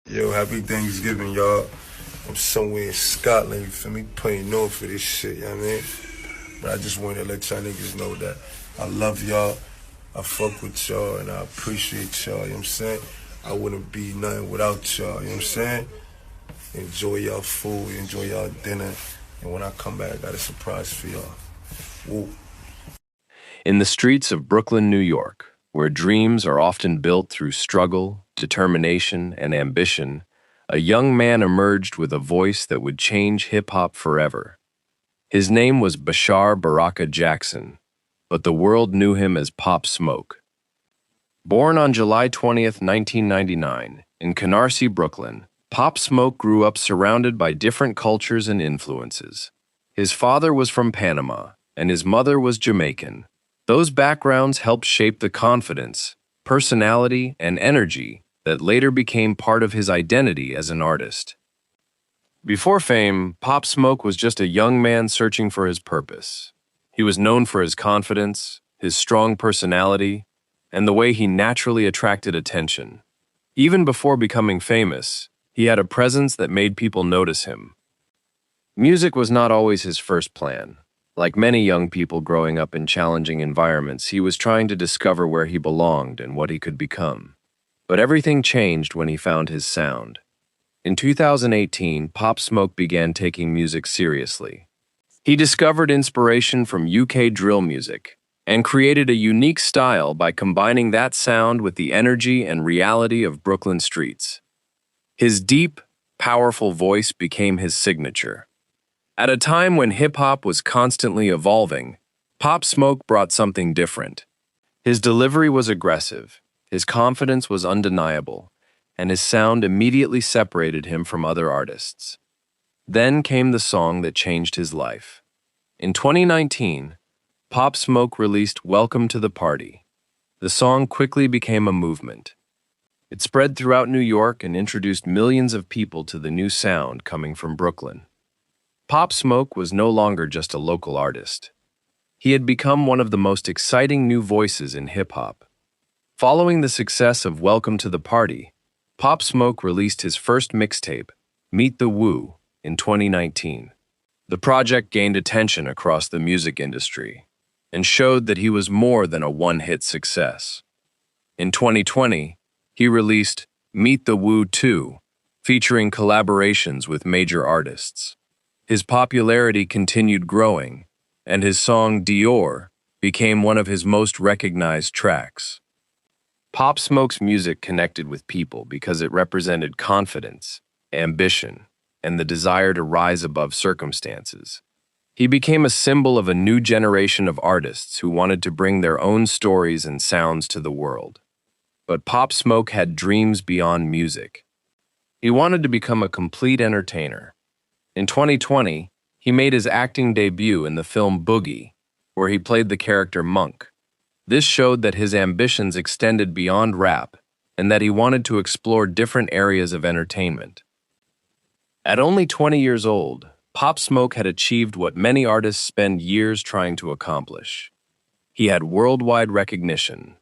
Yo, happy Thanksgiving, y'all. I'm somewhere in Scotland, you feel me? Playing north for this shit, you know what I mean? But I just wanted to let y'all niggas know that I love y'all, I fuck with y'all, and I appreciate y'all, you know what I'm saying? I wouldn't be nothing without y'all, you know what I'm saying? Enjoy y'all food, enjoy y'all dinner, and when I come back, I got a surprise for y'all. Woo. In the streets of Brooklyn, New York, where dreams are often built through struggle, determination, and ambition, a young man emerged with a voice that would change hip-hop forever. His name was Bashar Baraka Jackson, but the world knew him as Pop Smoke. Born on July 20th, 1999, in Canarsie, Brooklyn, Pop Smoke grew up surrounded by different cultures and influences. His father was from Panama, and his mother was Jamaican. Those backgrounds helped shape the confidence, personality, and energy that later became part of his identity as an artist. Before fame, Pop Smoke was just a young man searching for his purpose. He was known for his confidence, his strong personality, and the way he naturally attracted attention. Even before becoming famous, he had a presence that made people notice him. Music was not always his first plan. Like many young people growing up in challenging environments, he was trying to discover where he belonged and what he could become. But everything changed when he found his sound. In 2018, Pop Smoke began taking music seriously. He discovered inspiration from UK drill music and created a unique style by combining that sound with the energy and reality of Brooklyn streets. His deep, powerful voice became his signature. At a time when hip-hop was constantly evolving, Pop Smoke brought something different. His delivery was aggressive, his confidence was undeniable, and his sound immediately separated him from other artists. Then came the song that changed his life. In 2019, Pop Smoke released Welcome to the Party. The song quickly became a movement. It spread throughout New York and introduced millions of people to the new sound coming from Brooklyn. Pop Smoke was no longer just a local artist. He had become one of the most exciting new voices in hip-hop. Following the success of Welcome to the Party, Pop Smoke released his first mixtape, Meet the Woo, in 2019. The project gained attention across the music industry and showed that he was more than a one-hit success. In 2020, he released Meet the Woo 2, featuring collaborations with major artists. His popularity continued growing, and his song Dior became one of his most recognized tracks. Pop Smoke's music connected with people because it represented confidence, ambition, and the desire to rise above circumstances. He became a symbol of a new generation of artists who wanted to bring their own stories and sounds to the world. But Pop Smoke had dreams beyond music. He wanted to become a complete entertainer. In 2020, he made his acting debut in the film Boogie, where he played the character Monk. This showed that his ambitions extended beyond rap and that he wanted to explore different areas of entertainment. At only 20 years old, Pop Smoke had achieved what many artists spend years trying to accomplish. He had worldwide recognition.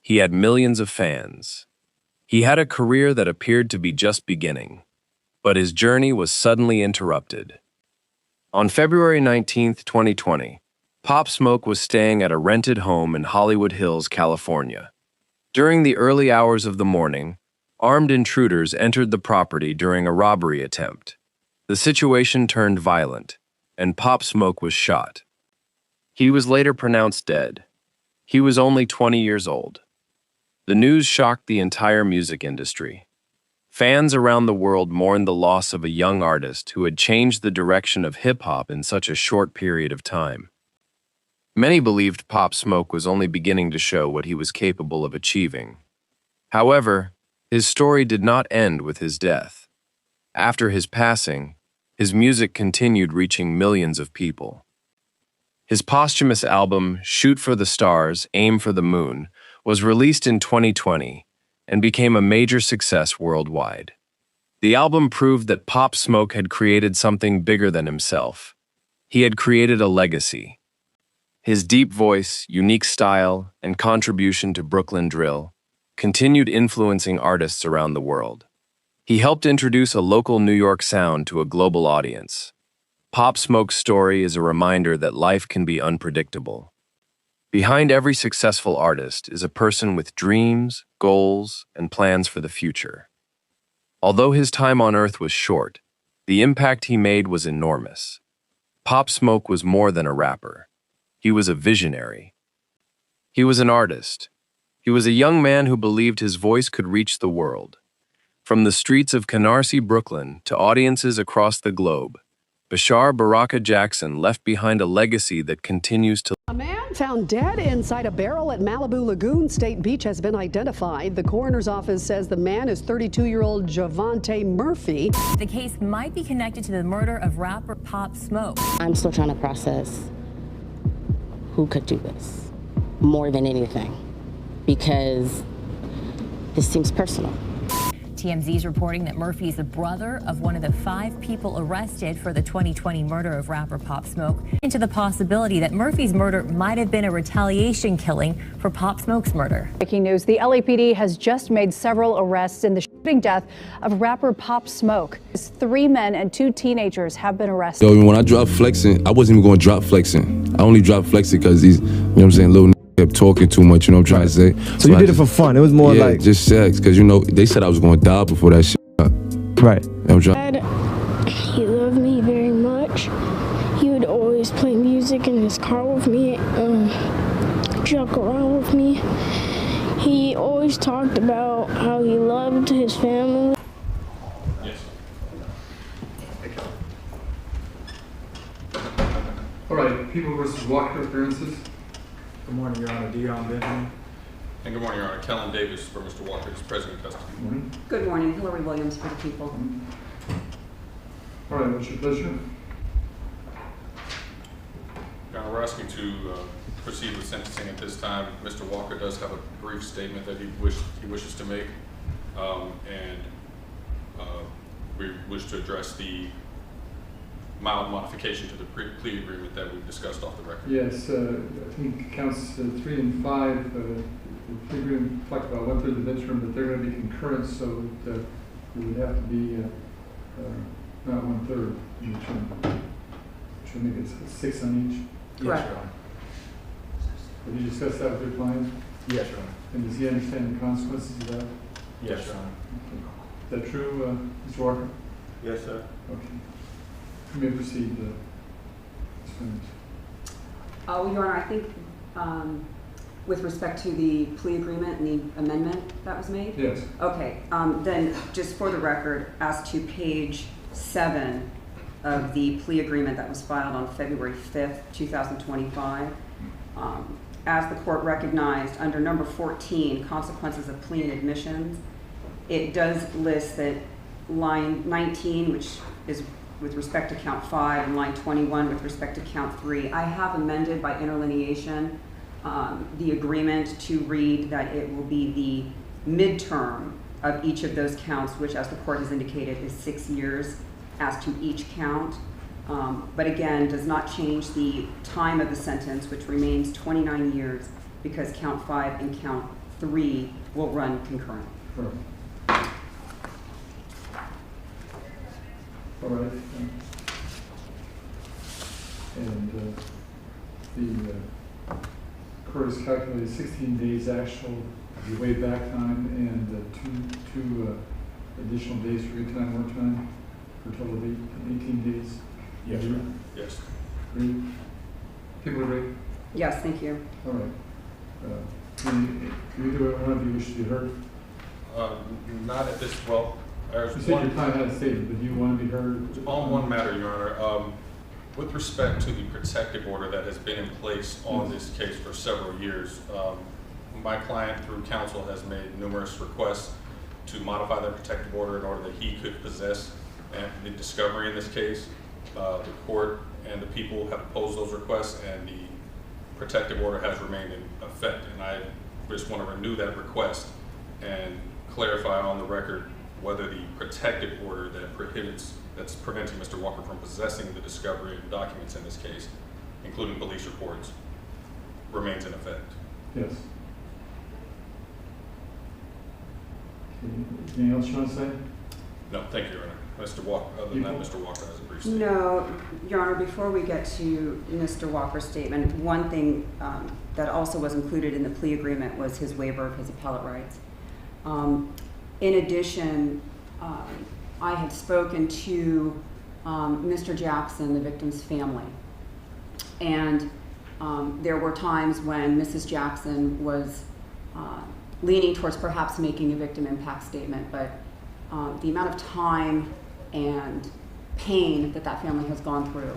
He had millions of fans. He had a career that appeared to be just beginning. But his journey was suddenly interrupted. On February 19th, 2020, Pop Smoke was staying at a rented home in Hollywood Hills, California. During the early hours of the morning, armed intruders entered the property during a robbery attempt. The situation turned violent, and Pop Smoke was shot. He was later pronounced dead. He was only 20 years old. The news shocked the entire music industry. Fans around the world mourned the loss of a young artist who had changed the direction of hip-hop in such a short period of time. Many believed Pop Smoke was only beginning to show what he was capable of achieving. However, his story did not end with his death. After his passing, his music continued reaching millions of people. His posthumous album, Shoot for the Stars, Aim for the Moon, was released in 2020 and became a major success worldwide. The album proved that Pop Smoke had created something bigger than himself. He had created a legacy. His deep voice, unique style, and contribution to Brooklyn drill continued influencing artists around the world. He helped introduce a local New York sound to a global audience. Pop Smoke's story is a reminder that life can be unpredictable. Behind every successful artist is a person with dreams, goals, and plans for the future. Although his time on Earth was short, the impact he made was enormous. Pop Smoke was more than a rapper. He was a visionary. He was an artist. He was a young man who believed his voice could reach the world. From the streets of Canarsie, Brooklyn, to audiences across the globe, Bashar Baraka Jackson left behind a legacy that continues to. A man found dead inside a barrel at Malibu Lagoon State Beach has been identified. The coroner's office says the man is 32-year-old Javante Murphy. The case might be connected to the murder of rapper Pop Smoke. I'm still trying to process who could do this more than anything, because this seems personal. TMZ is reporting that Murphy is the brother of one of the 5 people arrested for the 2020 murder of rapper Pop Smoke, into the possibility that Murphy's murder might have been a retaliation killing for Pop Smoke's murder. Breaking news, the LAPD has just made several arrests in the shooting death of rapper Pop Smoke. 3 men and 2 teenagers have been arrested. Yo, when I dropped flexing, I wasn't even going to drop flexing. I only dropped flexing because these, you know what I'm saying, little kept talking too much, you know what I'm trying to say. So you did it for fun. It was more like just sex, because you know they said I was going to die before that shit. Right. Dad, he loved me very much. He would always play music in his car with me, joke around with me. He always talked about how he loved his family. Yes. All right, People versus Walker appearances. Good morning, Your Honor. Dion Benjamin. And good morning, Your Honor. Kellen Davis for Mr. Walker, his president custody. Good morning. Good morning. Hillary Williams for the people. All right, what's your pleasure? Your Honor, we're asking to proceed with sentencing at this time. Mr. Walker does have a brief statement that he wishes to make, and we wish to address the mild modification to the plea agreement that we've discussed off the record. Yes, I think counts 3 and 5. The plea agreement talked about 1/3 of the midterm, but they're going to be concurrent, so that it would have to be not 1/3 in the term. Which will make it 6 on each. Correct. Yes, Your Honor. Have you discussed that with your client? Yes, Your Honor. And does he understand the consequences of that? Yes, Your Honor. Okay. Is that true, Mr. Walker? Yes, sir. Okay. You may proceed, Ms. Williams. Your Honor, I think with respect to the plea agreement and the amendment that was made? Yes. Okay, then just for the record, as to page 7 of the plea agreement that was filed on February 5th, 2025, as the court recognized under number 14, consequences of plea and admissions, it does list that line 19, which is with respect to count 5, and line 21 with respect to count 3. I have amended by interlineation the agreement to read that it will be the midterm of each of those counts, which, as the court has indicated, is 6 years as to each count. But again, does not change the time of the sentence, which remains 29 years, because count 5 and count 3 will run concurrent. Correct. All right. And the court has calculated 16 days actual, the way back time, and two additional days for good time, work time, for a total of 18 days. Yes, Your Honor. Yes. Agree? People agree? Yes, thank you. All right. Do either one of you wish to be heard? Not at this, well, there's You said your client had a statement, but do you want to be heard? On one matter, Your Honor, with respect to the protective order that has been in place on this case for several years, my client, through counsel, has made numerous requests to modify that protective order in order that he could possess the discovery in this case. The court and the people have opposed those requests, and the protective order has remained in effect. And I just want to renew that request and clarify on the record whether the protective order that's preventing Mr. Walker from possessing the discovery of documents in this case, including police reports, remains in effect. Yes. Okay. Anything else you want to say? No, thank you, Your Honor. Mr. Walker, other than that, Mr. Walker has a brief statement. No, Your Honor, before we get to Mr. Walker's statement, one thing that also was included in the plea agreement was his waiver of his appellate rights. In addition, I had spoken to Mr. Jackson, the victim's family, and there were times when Mrs. Jackson was leaning towards perhaps making a victim impact statement, but the amount of time and pain that that family has gone through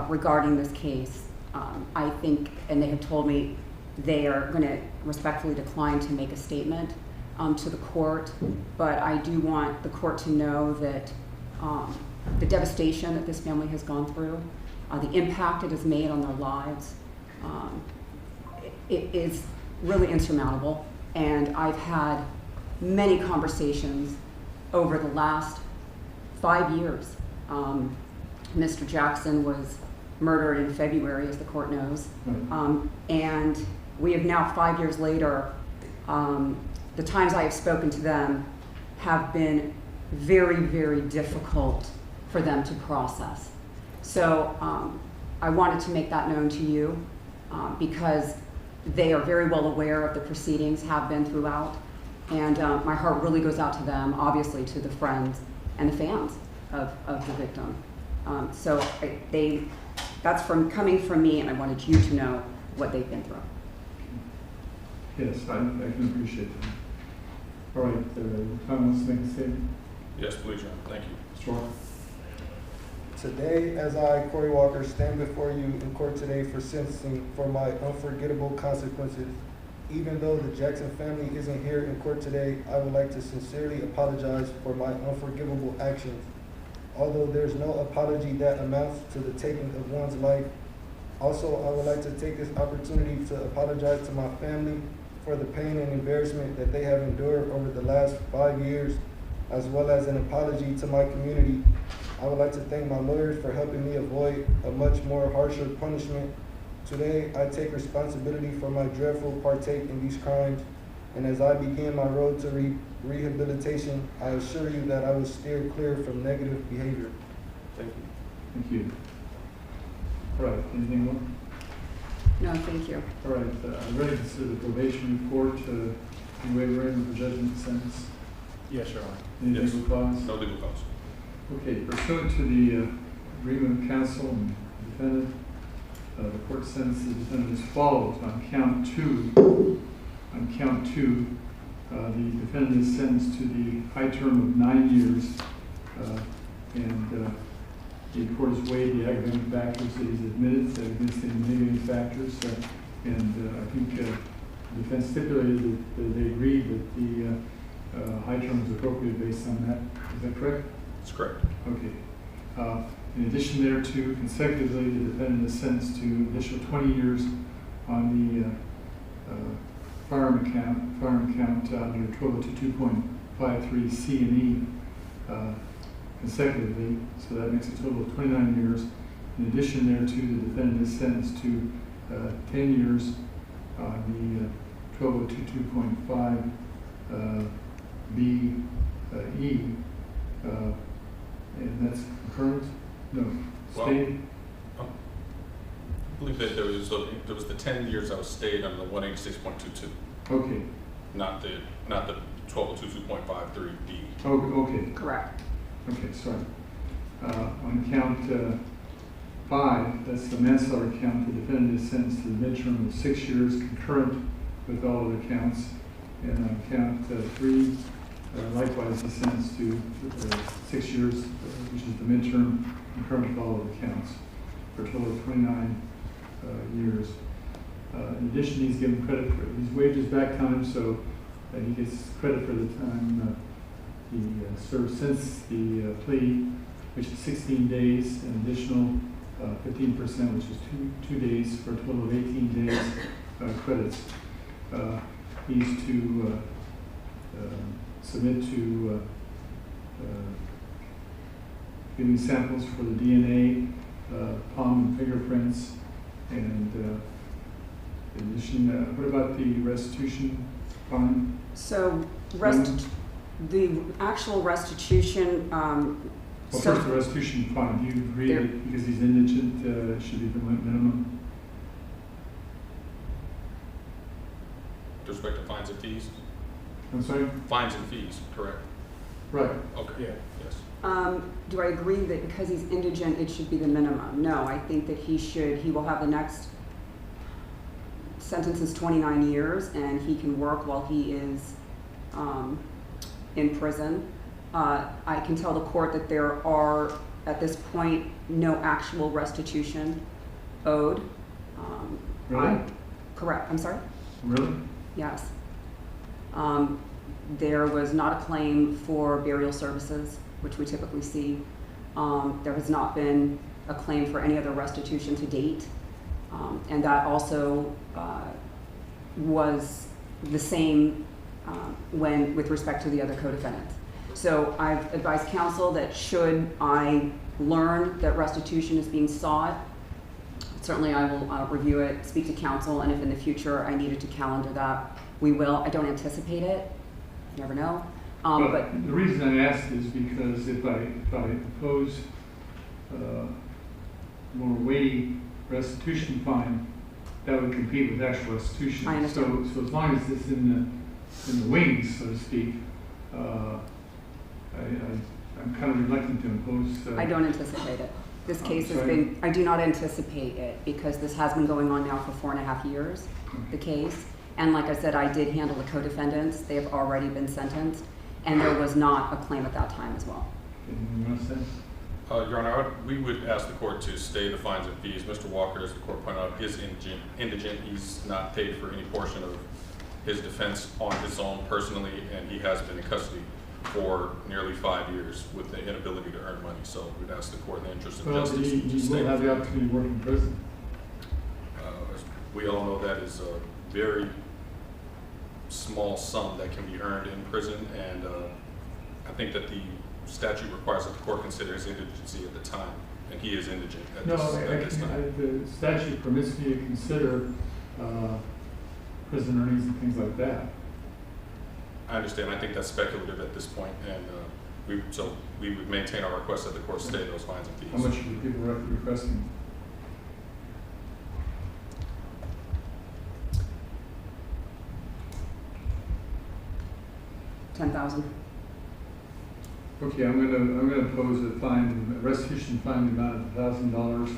regarding this case, I think, and they have told me they are going to respectfully decline to make a statement to the court, but I do want the court to know that the devastation that this family has gone through, the impact it has made on their lives, it is really insurmountable. And I've had many conversations over the last 5 years. Mr. Jackson was murdered in February, as the court knows. And we have now, 5 years later, the times I have spoken to them have been very, very difficult for them to process. So I wanted to make that known to you because they are very well aware of the proceedings, have been throughout. And my heart really goes out to them, obviously to the friends and the fans of the victim. So that's coming from me, and I wanted you to know what they've been through. Yes, I can appreciate that. All right, Tom wants to make a statement? Yes, please, Your Honor. Thank you. Mr. Walker. Today, as I, Corey Walker, stand before you in court today for sentencing for my unforgettable consequences, even though the Jackson family isn't here in court today, I would like to sincerely apologize for my unforgivable actions. Although there's no apology that amounts to the taking of one's life, also I would like to take this opportunity to apologize to my family for the pain and embarrassment that they have endured over the last 5 years, as well as an apology to my community. I would like to thank my lawyers for helping me avoid a much more harsher punishment. Today, I take responsibility for my dreadful partake in these crimes, and as I begin my road to rehabilitation, I assure you that I will steer clear from negative behavior. Thank you. Thank you. All right, anything more? No, thank you. All right, I'm ready to consider the probation report. You waiver in the judgment sentence? Yes, Your Honor. Any Yes. legal cause? No legal cause. Okay, pursuant to the agreement of counsel and defendant, the court sentenced the defendant as follows. On count two, the defendant is sentenced to the high term of 9 years, and the court has weighed the aggravating factors that he's admitted against the mitigating factors, and I think the defense stipulated that they agreed that the high term is appropriate based on that. Is that correct? That's correct. Okay. In addition thereto, consecutively, the defendant is sentenced to an additional 20 years on the firearm account under 1222.53 C and E consecutively, so that makes a total of 29 years. In addition thereto, the defendant is sentenced to 10 years on the 1222.5 B E, and that's concurrent? No, stayed? Well, I believe that there was the 10 years that was stayed under the 186.22. Okay. Not the 1222.53 D. Oh, okay. Correct. Okay, sorry. On count 5, that's the manslaughter count, the defendant is sentenced to the midterm of 6 years concurrent with all of the counts. And on count 3, likewise, he's sentenced to 6 years, which is the midterm concurrent with all of the counts, for a total of 29 years. In addition, he's given credit for his wages back time, so he gets credit for the time he served since the plea, which is 16 days, an additional 15%, which is two days, for a total of 18 days credits. He's to submit to giving samples for the DNA, palm and fingerprints, and in addition, what about the restitution fine? So The actual restitution, Well, first, the restitution fine, do you agree that because he's indigent, should be the minimum? With respect to fines and fees? I'm sorry? Fines and fees, correct? Right. Okay, Yeah. yes. do I agree that because he's indigent, it should be the minimum? No, I think that he will have the next sentence is 29 years, and he can work while he is in prison. I can tell the court that there are, at this point, no actual restitution owed. Really? Correct, I'm sorry? Really? Yes. There was not a claim for burial services, which we typically see. There has not been a claim for any other restitution to date. And that also was the same with respect to the other co-defendants. So I've advised counsel that should I learn that restitution is being sought, certainly I will review it, speak to counsel, and if in the future I needed to calendar that, we will. I don't anticipate it. You never know. But the reason I asked is because if I impose more weighty restitution fine, that would compete with actual restitution. I understand. So as long as it's in the wings, so to speak, I'm kind of reluctant to impose. I don't anticipate it. This case has been, I do not anticipate it because this has been going on now for 4.5 years, the case. And like I said, I did handle the co-defendants. They have already been sentenced, and there was not a claim at that time as well. Your Honor, we would ask the court to stay the fines and fees. Mr. Walker, as the court pointed out, is indigent. He's not paid for any portion of his defense on his own personally, and he has been in custody for nearly 5 years with the inability to earn money. So we'd ask the court in the interest of justice to stay. He will have the opportunity to work in prison. We all know that is a very small sum that can be earned in prison, and I think that the statute requires that the court consider his indigency at the time, and he is indigent at this time. The statute permits me to consider prison earnings and things like that. I understand. I think that's speculative at this point, and we would maintain our request that the court stay those fines and fees. How much are people requesting? $10,000. Okay, I'm gonna impose a fine, a restitution fine in the amount of $1,000,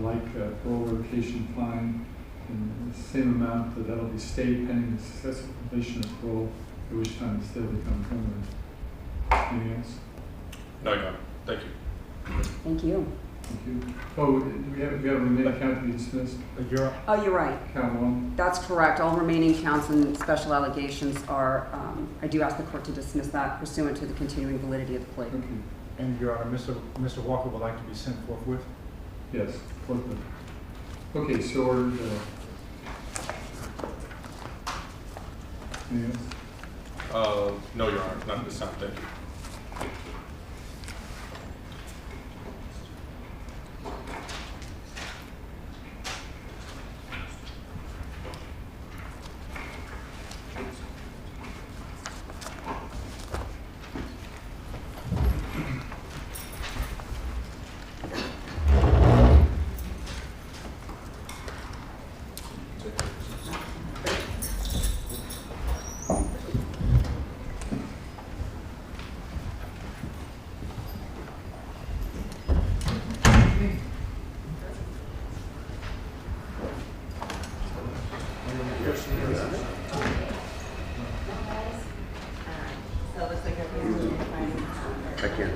like parole revocation fine, and the same amount that'll be stayed pending the successful completion of parole, at which time the stay will become permanent. Anything else? No, Your Honor. Thank you. Thank you. Thank you. Oh, we have a remaining count to be dismissed. Oh, you're right. Count one. That's correct. All remaining counts and special allegations are, I do ask the court to dismiss that pursuant to the continuing validity of the plea. Thank you. And Your Honor, Mr. Walker would like to be sent forthwith? Yes, forthwith. Okay, so ordered. Anything else? No, Your Honor. Not at this time. Thank you. I can't.